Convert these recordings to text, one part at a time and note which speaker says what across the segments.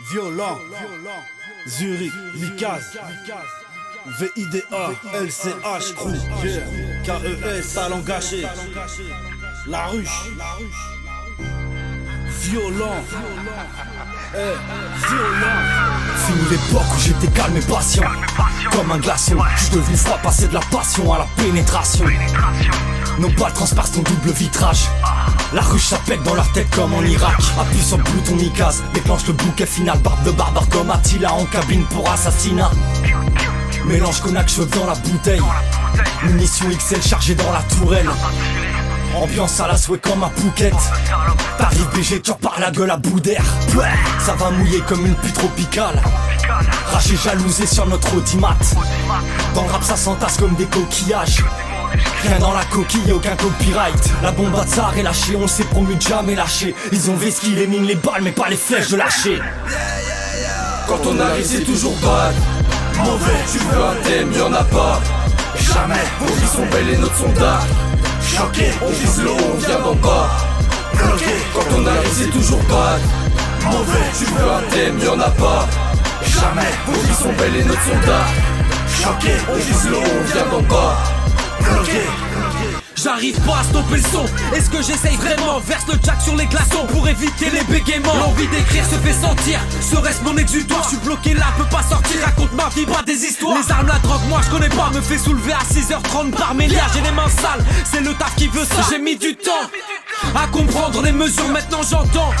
Speaker 1: Violent, Zurich, Mikaz, VIDA, LCH, Crew, KES, talent gâché, La Ruche, violent, violent.
Speaker 2: Fini l'époque où j'étais calme et patient, comme un glaçon. J'suis devenu froid, passer de la passion à la pénétration. Nos balles transpercent ton double vitrage. La ruche ça pète dans leur tête comme en Irak. Appuie sur le bouton Mikaz, déclenche le bouquet final. Barbe de barbare comme Attila en cabine pour assassinat. Mélange cognac, cheveux dans la bouteille. Munition XL chargée dans la tourelle. Ambiance à la souhait comme à Phuket. T'arrives BG, tu repars la gueule à bout d'air. Ça va mouiller comme une pluie tropicale. Raché jalousé sur notre audimat. Dans le rap ça s'entasse comme des coquillages. Rien dans la coquille, aucun copyright. La bombe à tsar est lâchée, on s'est promu de jamais lâcher. Ils ont vesquille les mines, les balles, mais pas les flèches de lâcher.
Speaker 3: Quand on arrive c'est toujours bad. Mauvais, tu veux un thème, y'en a pas. Jamais, vos vies sont belles et notre sont dark. Choqué, on vise le haut, on vient d'en bas. Bloqué, quand on arrive c'est toujours bad. Mauvais, tu veux un thème, y'en a pas. Jamais, vos vies sont belles et notre sont dark. Choqué, on vise le haut, on vient d'en bas. Bloqué.
Speaker 4: J'arrive pas à stopper le son. Est-ce que j'essaye vraiment? Verse le jack sur les glaçons pour éviter les bégaiements. L'envie d'écrire se fait sentir. Serait-ce mon exutoire? Je suis bloqué là, peux pas sortir. Raconte ma vie, pas des histoires. Les armes, la drogue, moi je connais pas. Me fait soulever à 6h30 par milliards. J'ai les mains sales, c'est le taf qui veut ça. J'ai mis du temps à comprendre les mesures, maintenant j'entends.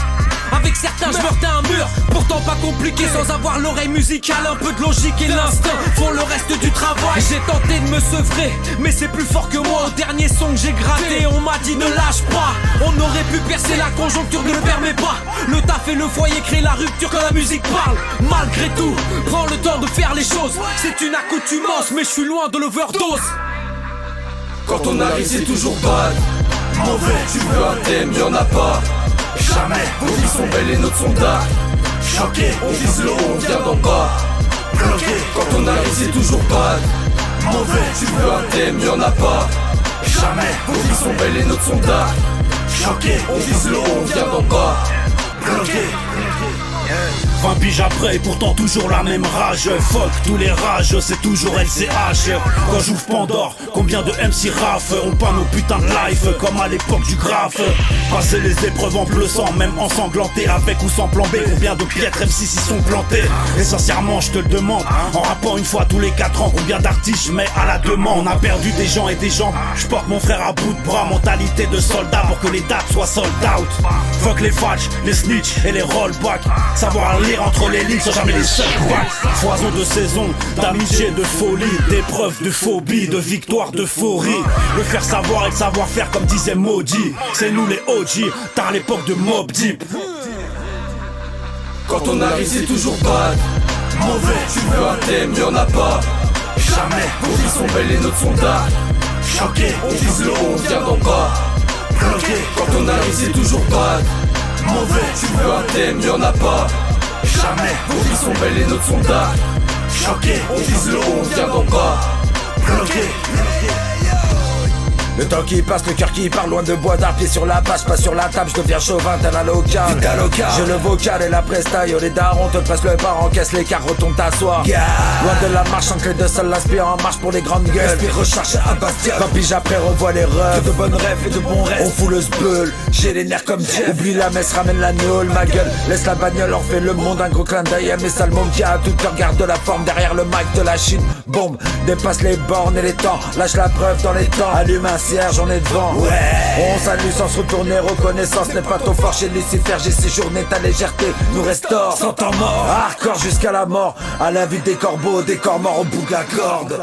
Speaker 4: Avec certains je heurtais un mur, pourtant pas compliqué. Sans avoir l'oreille musicale, un peu de logique et l'instinct font le reste du travail. J'ai tenté de me sevrer, mais c'est plus fort que moi. Au dernier son que j'ai gratté, on m'a dit ne lâche pas. On aurait pu percer, la conjoncture ne le permet pas. Le taf et le foyer créent la rupture quand la musique parle. Malgré tout, prends le temps de faire les choses. C'est une accoutumance, mais je suis loin de l'overdose.
Speaker 3: Quand on arrive c'est toujours bad. Mauvais, tu veux un thème, y'en a pas. Jamais, vos vies sont belles et notre sont dark. Choqué, on vise le haut, on vient d'en bas. Bloqué, quand on arrive c'est toujours bad. Mauvais, tu veux un thème, y'en a pas. Jamais, vos vies sont belles et notre sont dark. Choqué, on vise le haut, on vient d'en bas. Bloqué.
Speaker 1: 20 piges après et pourtant toujours la même rage. Fuck tous les rages, c'est toujours LCH. Quand j'ouvre Pandore, combien de MC raf ont pas nos putains de life comme à l'époque du graphe. Passer les épreuves en bleu sang, même ensanglanté avec ou sans plan B. Combien de piètres MC s'y sont plantés? Et sincèrement je te le demande, en rappant une fois tous les 4 ans, combien d'artistes je mets à la demande? On a perdu des gens et des jambes, je porte mon frère à bout de bras. Mentalité de soldat pour que les dates soient sold out. Fuck les fudge, les snitch et les rollbacks. Savoir lire entre les lignes sans jamais les seuls backs. Foison de saison, d'amitié, de folie, d'épreuves, de phobie, de victoire, d'euphorie. Le faire savoir et le savoir faire comme disait Maudit. C'est nous les OG, tard l'époque de Mob Deep.
Speaker 3: Quand on arrive c'est toujours bad. Mauvais, tu veux un thème, y'en a pas. Jamais, vos vies sont belles et notre sont dark. Choqué, on vise le haut, on vient d'en bas. Bloqué, quand on arrive c'est toujours bad. Mauvais, tu veux un thème, y'en a pas. Jamais, vos vies sont belles et notre sont dark. Choqué, on vise le haut, on vient d'en bas. Bloqué. Le temps qui passe, le cœur qui parle, loin de bois d'art, pied sur la page, pas sur la table, je deviens chauvin, tel un local. J'ai le vocal et la presta, yo les darons te pressent le bar, encaisse l'écart, retourne t'asseoir. Loin de la marche, en clé de sol, l'inspire en marche pour les grandes gueules. Esprit recharge à Bastia, 20 piges après revois les rêves. Que de bonnes rêves et de bons rêves. On fout le sbeul, j'ai les nerfs comme Dieu. Oublie la messe, ramène la néole, ma gueule. Laisse la bagnole, on fait le monde, un gros clin d'œil à mes sales mômes qui a tout cœur, garde la forme derrière le mic de la Chine. Bombe, dépasse les bornes et les temps, lâche la preuve dans les temps. Allume un cierge, on est devant. Ouais. On salue sans se retourner, reconnaissance n'est pas trop fort chez Lucifer. J'ai séjourné ta légèreté, nous restaure. Sans temps mort, hardcore jusqu'à la mort. À la vue des corbeaux, des corps morts au bout de la corde.